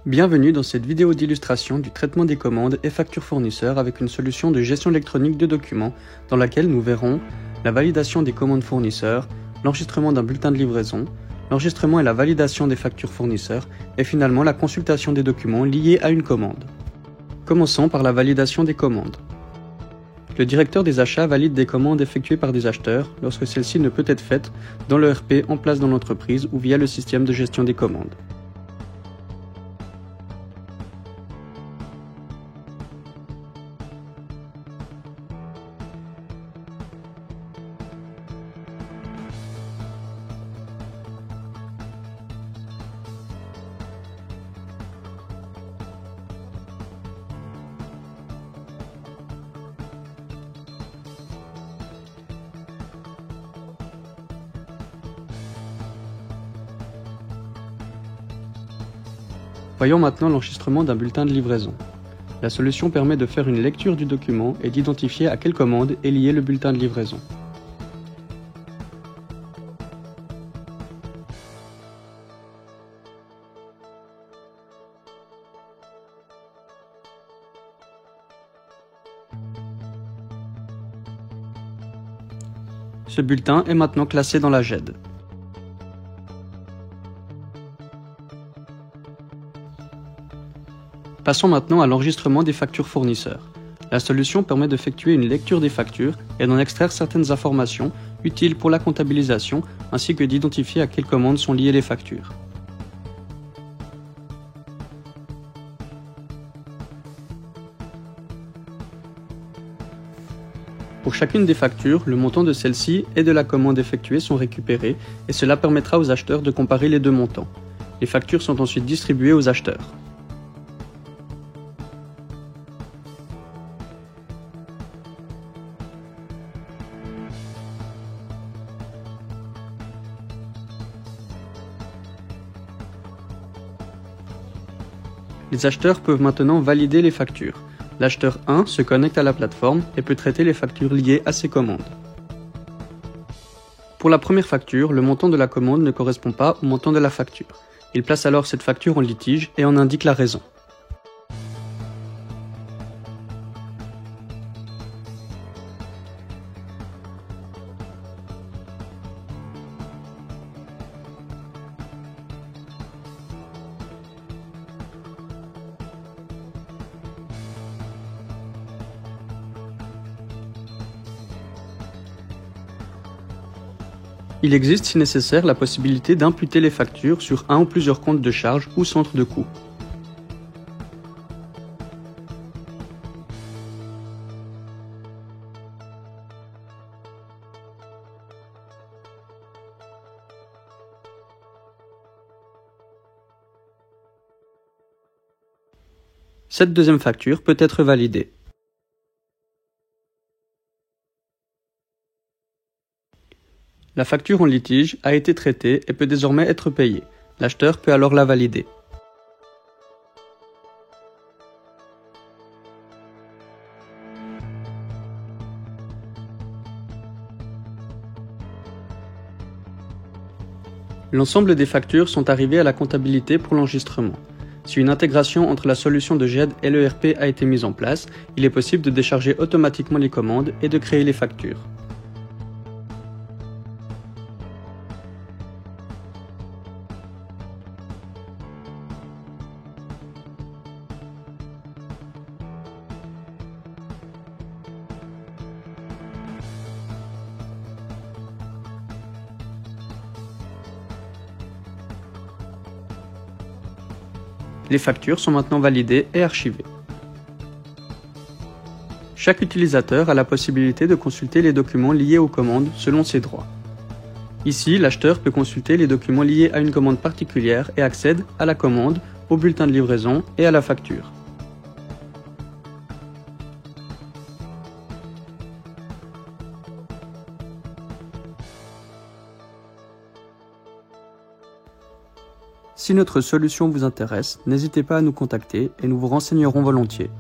Bienvenue dans cette vidéo d'illustration du traitement des commandes et factures fournisseurs avec une solution de gestion électronique de documents dans laquelle nous verrons la validation des commandes fournisseurs, l'enregistrement d'un bulletin de livraison, l'enregistrement et la validation des factures fournisseurs et finalement la consultation des documents liés à une commande. Commençons par la validation des commandes. Le directeur des achats valide des commandes effectuées par des acheteurs lorsque celle-ci ne peut être faite dans l'ERP en place dans l'entreprise ou via le système de gestion des commandes. Voyons maintenant l'enregistrement d'un bulletin de livraison. La solution permet de faire une lecture du document et d'identifier à quelle commande est lié le bulletin de livraison. Ce bulletin est maintenant classé dans la GED. Passons maintenant à l'enregistrement des factures fournisseurs. La solution permet d'effectuer une lecture des factures et d'en extraire certaines informations utiles pour la comptabilisation ainsi que d'identifier à quelles commandes sont liées les factures. Pour chacune des factures, le montant de celle-ci et de la commande effectuée sont récupérés et cela permettra aux acheteurs de comparer les deux montants. Les factures sont ensuite distribuées aux acheteurs. Les acheteurs peuvent maintenant valider les factures. L'acheteur 1 se connecte à la plateforme et peut traiter les factures liées à ses commandes. Pour la première facture, le montant de la commande ne correspond pas au montant de la facture. Il place alors cette facture en litige et en indique la raison. Il existe si nécessaire la possibilité d'imputer les factures sur un ou plusieurs comptes de charges ou centres de coûts. Cette deuxième facture peut être validée. La facture en litige a été traitée et peut désormais être payée. L'acheteur peut alors la valider. L'ensemble des factures sont arrivées à la comptabilité pour l'enregistrement. Si une intégration entre la solution de GED et l'ERP a été mise en place, il est possible de décharger automatiquement les commandes et de créer les factures. Les factures sont maintenant validées et archivées. Chaque utilisateur a la possibilité de consulter les documents liés aux commandes selon ses droits. Ici, l'acheteur peut consulter les documents liés à une commande particulière et accède à la commande, au bulletin de livraison et à la facture. Si notre solution vous intéresse, n'hésitez pas à nous contacter et nous vous renseignerons volontiers.